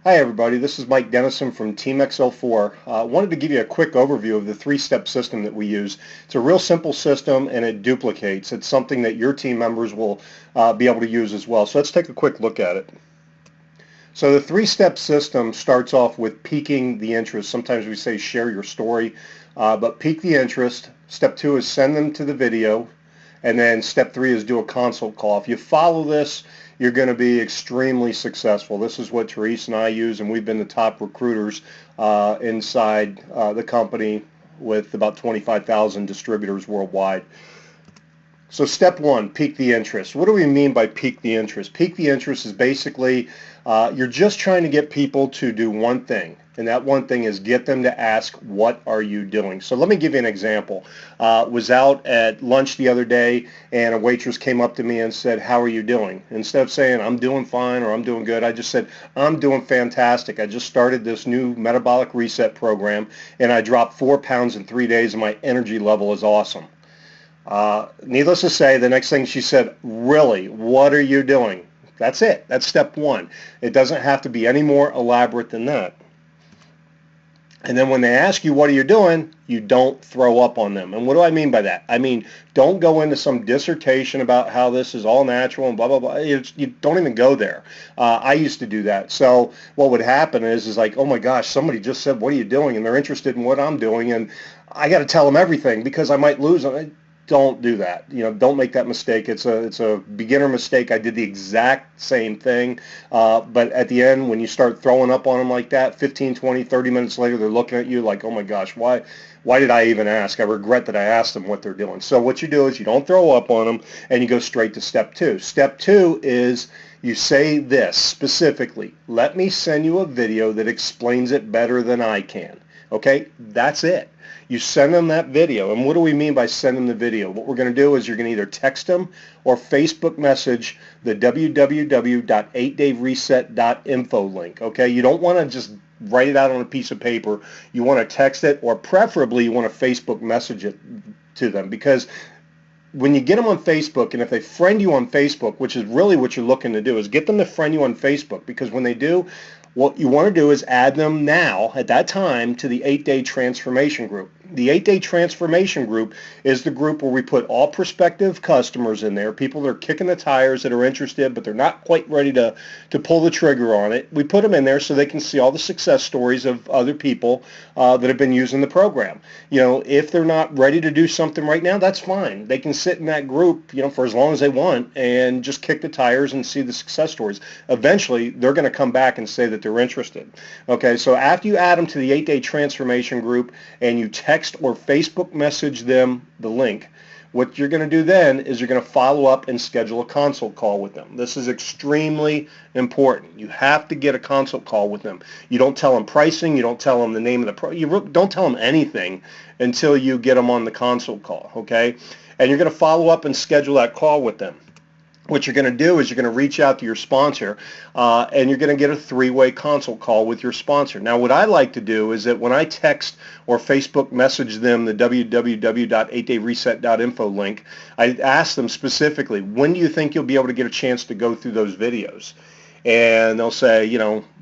Hi everybody, this is Mike Dennison from Team XL4. Wanted to give you a quick overview of the three-step system that we use. It's a real simple system and it duplicates. It's something that your team members will be able to use as well. So let's take a quick look at it. So the three-step system starts off with piquing the interest. Sometimes we say share your story, but pique the interest. Step two is send them to the video. And then step three is do a consult call. If you follow this, you're going to be extremely successful. This is what Therese and I use, and we've been the top recruiters inside the company with about 25,000 distributors worldwide. So step one, pique the interest. What do we mean by pique the interest? Pique the interest is basically you're just trying to get people to do one thing, and that one thing is get them to ask, what are you doing? So let me give you an example. Was out at lunch the other day, and a waitress came up to me and said, how are you doing? Instead of saying, I'm doing fine or I'm doing good, I just said, I'm doing fantastic. I just started this new metabolic reset program, and I dropped 4 pounds in 3 days, and my energy level is awesome. Needless to say, the next thing she said, really, what are you doing? That's it. That's step one. It doesn't have to be any more elaborate than that. And then when they ask you, what are you doing, you don't throw up on them. And what do I mean by that? I mean, don't go into some dissertation about how this is all natural and blah, blah, blah. You don't even go there. I used to do that. So what would happen is like, oh my gosh, somebody just said, what are you doing? And they're interested in what I'm doing. And I got to tell them everything because I might lose them. Don't do that. Don't make that mistake. It's a beginner mistake. I did the exact same thing. But at the end, when you start throwing up on them like that, 15, 20, 30 minutes later, they're looking at you like, oh my gosh, why did I even ask? I regret that I asked them what they're doing. So what you do is you don't throw up on them and you go straight to step two. Step two is you say this specifically, let me send you a video that explains it better than I can. Okay, that's it. You send them that video. And what do we mean by send them the video? What we're going to do is you're going to either text them or Facebook message the www.8dayreset.info link. Okay, you don't want to just write it out on a piece of paper. You want to text it, or preferably you want to Facebook message it to them, because when you get them on Facebook, and if they friend you on Facebook, which is really what you're looking to do, is get them to friend you on Facebook, because when they do, what you want to do is add them now, at that time, to the 8-Day Transformation Group. The 8-Day Transformation Group is the group where we put all prospective customers in there, people that are kicking the tires, that are interested, but they're not quite ready to pull the trigger on it. We put them in there so they can see all the success stories of other people that have been using the program. If they're not ready to do something right now, that's fine. They can sit in that group, for as long as they want and just kick the tires and see the success stories. Eventually, they're going to come back and say that they're interested. Okay, so after you add them to the 8-Day Transformation Group and you text or Facebook message them the link, what you're going to do then is you're going to follow up and schedule a consult call with them. This is extremely important. You have to get a consult call with them. You don't tell them pricing. You don't tell them the name of the you don't tell them anything until you get them on the consult call, okay? And you're going to follow up and schedule that call with them. What you're going to do is you're going to reach out to your sponsor and you're going to get a three-way consult call with your sponsor. Now, what I like to do is that when I text or Facebook message them the www.8dayreset.info link, I ask them specifically, when do you think you'll be able to get a chance to go through those videos? And they'll say,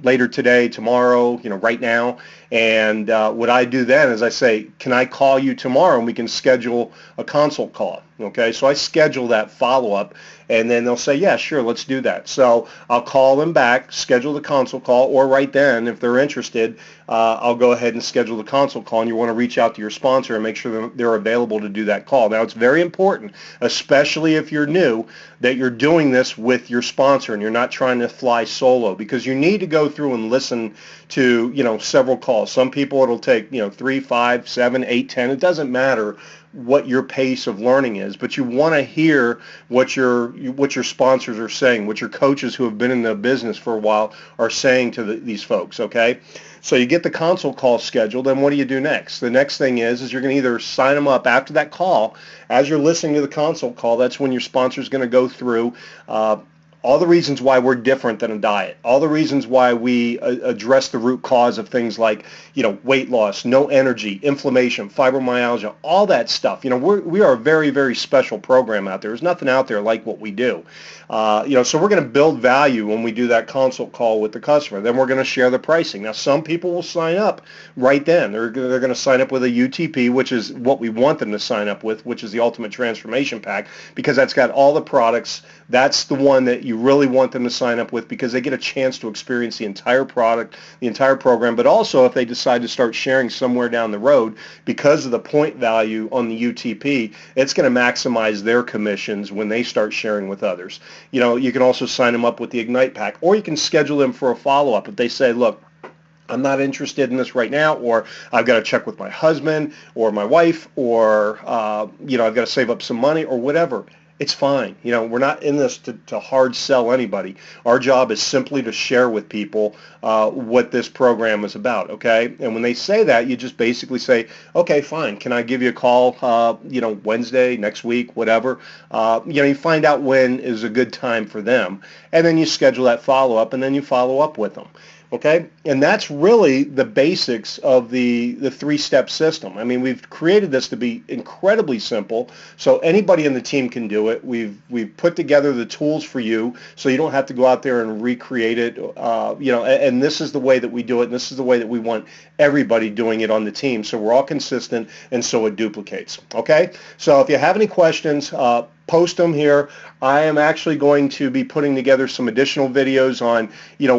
later today, tomorrow, right now. And what I do then is I say, can I call you tomorrow and we can schedule a consult call? Okay, so I schedule that follow-up, and then they'll say, yeah, sure, let's do that. So I'll call them back, schedule the consult call, or right then, if they're interested, I'll go ahead and schedule the consult call, and you want to reach out to your sponsor and make sure that they're available to do that call. Now, it's very important, especially if you're new, that you're doing this with your sponsor and you're not trying to fly solo, because you need to go through and listen to, several calls. Some people it'll take, 3, 5, 7, 8, 10. It doesn't matter what your pace of learning is, but you want to hear what your sponsors are saying, what your coaches who have been in the business for a while are saying to these folks, okay? So you get the consult call scheduled, and what do you do next? The next thing is you're going to either sign them up after that call. As you're listening to the consult call, that's when your sponsor is going to go through all the reasons why we're different than a diet, all the reasons why we address the root cause of things like, weight loss, no energy, inflammation, fibromyalgia, all that stuff. We are a very, very special program out there. There's nothing out there like what we do. So we're going to build value when we do that consult call with the customer. Then we're going to share the pricing. Now, some people will sign up right then. They're going to sign up with a UTP, which is what we want them to sign up with, which is the Ultimate Transformation Pack, because that's got all the products. That's the one that you really want them to sign up with, because they get a chance to experience the entire product, the entire program. But also, if they decide to start sharing somewhere down the road, because of the point value on the UTP, it's going to maximize their commissions when they start sharing with others. You can also sign them up with the Ignite Pack, or you can schedule them for a follow-up. If they say, look, I'm not interested in this right now, or I've got to check with my husband or my wife, or, I've got to save up some money or whatever. It's fine. We're not in this to hard sell anybody. Our job is simply to share with people what this program is about, okay? And when they say that, you just basically say, okay, fine. Can I give you a call, Wednesday, next week, whatever? You find out when is a good time for them, and then you schedule that follow-up, and then you follow up with them. Okay, and that's really the basics of the three-step system. I mean, we've created this to be incredibly simple, so anybody in the team can do it. We've put together the tools for you, so you don't have to go out there and recreate it. And this is the way that we do it, and this is the way that we want everybody doing it on the team. So we're all consistent, and so it duplicates. Okay, so if you have any questions, post them here. I am actually going to be putting together some additional videos on,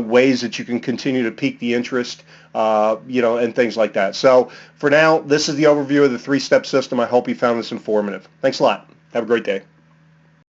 ways that you can continue to pique the interest, and things like that. So for now, this is the overview of the three-step system. I hope you found this informative. Thanks a lot. Have a great day.